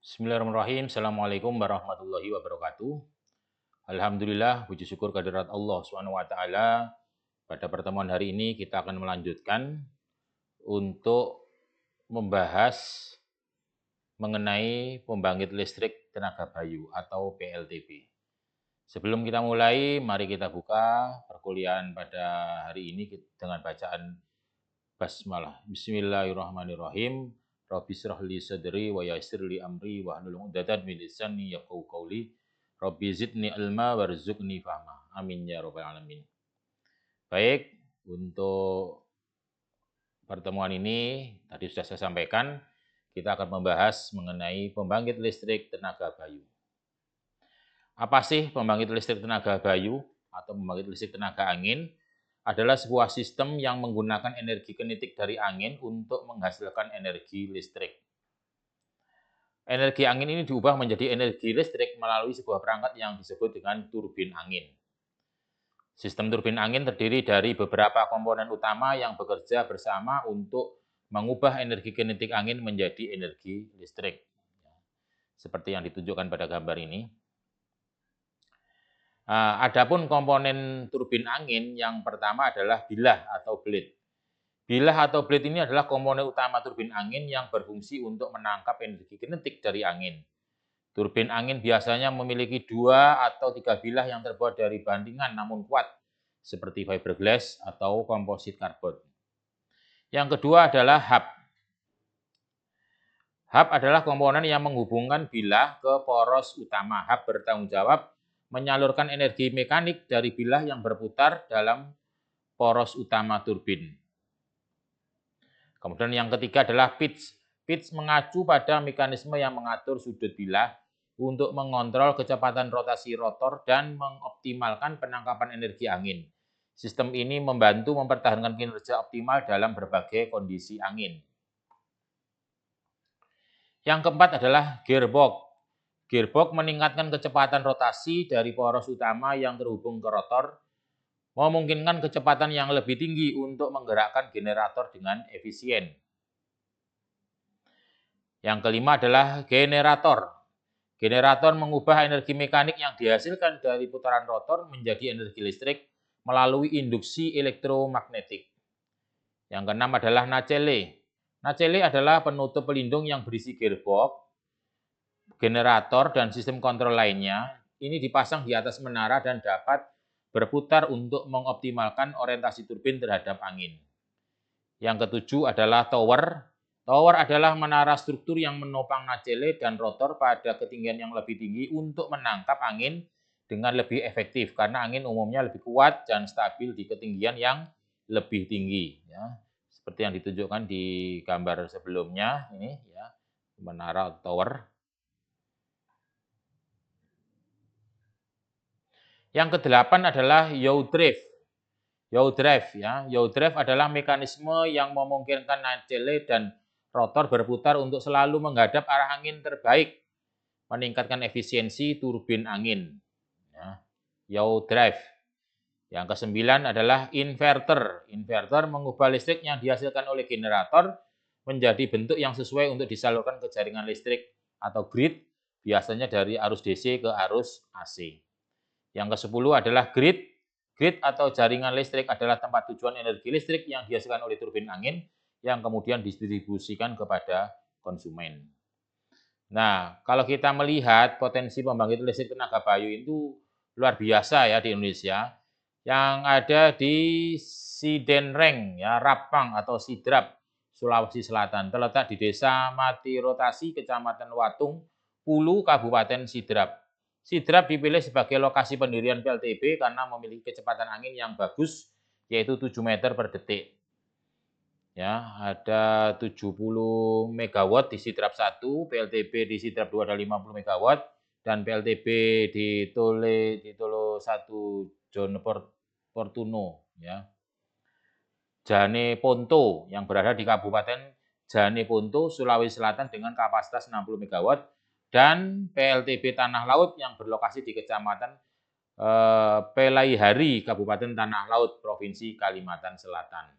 Bismillahirrahmanirrahim. Assalamualaikum warahmatullahi wabarakatuh. Alhamdulillah, puji syukur kehadirat Allah Subhanahu wa taala. Pada pertemuan hari ini kita akan melanjutkan untuk membahas mengenai pembangkit listrik tenaga bayu atau PLTB. Sebelum kita mulai, mari kita buka perkuliahan pada hari ini dengan bacaan basmalah. Bismillahirrahmanirrahim. Rabbi shrah li sadri wa yassir li amri wahlul 'uqdatam min lisani yafqahu qawli. Rabbi zidni ilma warzuqni fahma. Amin ya rabbal alamin. Baik, untuk pertemuan ini tadi sudah saya sampaikan, kita akan membahas mengenai pembangkit listrik tenaga bayu. Apa sih pembangkit listrik tenaga bayu atau pembangkit listrik tenaga angin? Adalah sebuah sistem yang menggunakan energi kinetik dari angin untuk menghasilkan energi listrik. Energi angin ini diubah menjadi energi listrik melalui sebuah perangkat yang disebut dengan turbin angin. Sistem turbin angin terdiri dari beberapa komponen utama yang bekerja bersama untuk mengubah energi kinetik angin menjadi energi listrik. Seperti yang ditunjukkan pada gambar ini. Adapun komponen turbin angin yang pertama adalah bilah atau blade. Bilah atau blade ini adalah komponen utama turbin angin yang berfungsi untuk menangkap energi kinetik dari angin. Turbin angin biasanya memiliki 2 atau 3 bilah yang terbuat dari bandingan namun kuat, seperti fiberglass atau komposit karbon. Yang kedua adalah hub. Hub adalah komponen yang menghubungkan bilah ke poros utama. Hub bertanggung jawab menyalurkan energi mekanik dari bilah yang berputar dalam poros utama turbin. Kemudian yang ketiga adalah pitch. Pitch mengacu pada mekanisme yang mengatur sudut bilah untuk mengontrol kecepatan rotasi rotor dan mengoptimalkan penangkapan energi angin. Sistem ini membantu mempertahankan kinerja optimal dalam berbagai kondisi angin. Yang keempat adalah gearbox. Gearbox meningkatkan kecepatan rotasi dari poros utama yang terhubung ke rotor, memungkinkan kecepatan yang lebih tinggi untuk menggerakkan generator dengan efisien. Yang kelima adalah generator. Generator mengubah energi mekanik yang dihasilkan dari putaran rotor menjadi energi listrik melalui induksi elektromagnetik. Yang keenam adalah nacelle. Nacelle adalah penutup pelindung yang berisi gearbox, generator, dan sistem kontrol lainnya. Ini dipasang di atas menara dan dapat berputar untuk mengoptimalkan orientasi turbin terhadap angin. Yang ketujuh adalah tower. Tower adalah menara struktur yang menopang nacelle dan rotor pada ketinggian yang lebih tinggi untuk menangkap angin dengan lebih efektif karena angin umumnya lebih kuat dan stabil di ketinggian yang lebih tinggi. Ya. Seperti yang ditunjukkan di gambar sebelumnya, ini ya, menara tower. Yang kedelapan adalah yaw drive. Yaw drive ya. Yaw drive adalah mekanisme yang memungkinkan nacelle dan rotor berputar untuk selalu menghadap arah angin terbaik, meningkatkan efisiensi turbin angin. Ya. Yaw drive. Yang kesembilan adalah inverter. Inverter mengubah listrik yang dihasilkan oleh generator menjadi bentuk yang sesuai untuk disalurkan ke jaringan listrik atau grid, biasanya dari arus DC ke arus AC. Yang ke-10 adalah grid. Grid atau jaringan listrik adalah tempat tujuan energi listrik yang dihasilkan oleh turbin angin yang kemudian didistribusikan kepada konsumen. Nah, kalau kita melihat potensi pembangkit listrik tenaga bayu itu luar biasa ya di Indonesia. Yang ada di Sidenreng, ya, Rapang atau Sidrap, Sulawesi Selatan. Terletak di Desa Mati Rotasi, Kecamatan Watung, Pulu, Kabupaten Sidrap. Sidrap dipilih sebagai lokasi pendirian PLTB karena memiliki kecepatan angin yang bagus, yaitu 7 meter per detik. Ya, ada 70 MW di Sidrap 1, PLTB di Sidrap 2 ada 50 MW, dan PLTB di Tolo 1 John Fortuno, ya. Jane Ponto yang berada di Kabupaten Jane Ponto, Sulawesi Selatan dengan kapasitas 60 MW, dan PLTB Tanah Laut yang berlokasi di Kecamatan Pelaihari, Kabupaten Tanah Laut, Provinsi Kalimantan Selatan.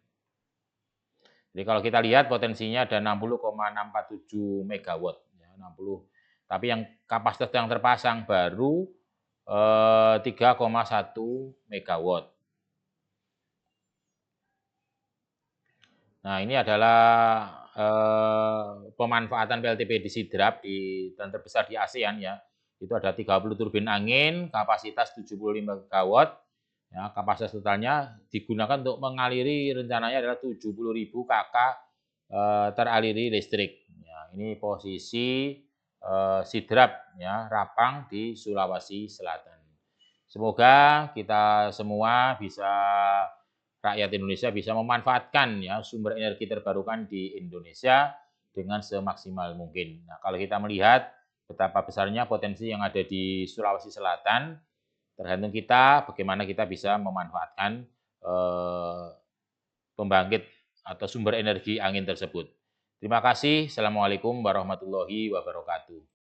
Jadi kalau kita lihat potensinya ada 60,647 MW, ya, 60 Tapi yang kapasitas yang terpasang baru 3,1 megawatt. Nah, ini adalah pemanfaatan PLTP di Sidrap dan terbesar di ASEAN ya. Itu ada 30 turbin angin, kapasitas 75 megawatt. Ya, kapasitas totalnya digunakan untuk mengaliri rencananya adalah 70.000 KK teraliri listrik. Ya, ini posisi Sidrap ya, Rapang di Sulawesi Selatan. Semoga kita semua rakyat Indonesia bisa memanfaatkan ya sumber energi terbarukan di Indonesia dengan semaksimal mungkin. Nah, kalau kita melihat betapa besarnya potensi yang ada di Sulawesi Selatan, tergantung kita bagaimana kita bisa memanfaatkan pembangkit atau sumber energi angin tersebut. Terima kasih. Assalamualaikum warahmatullahi wabarakatuh.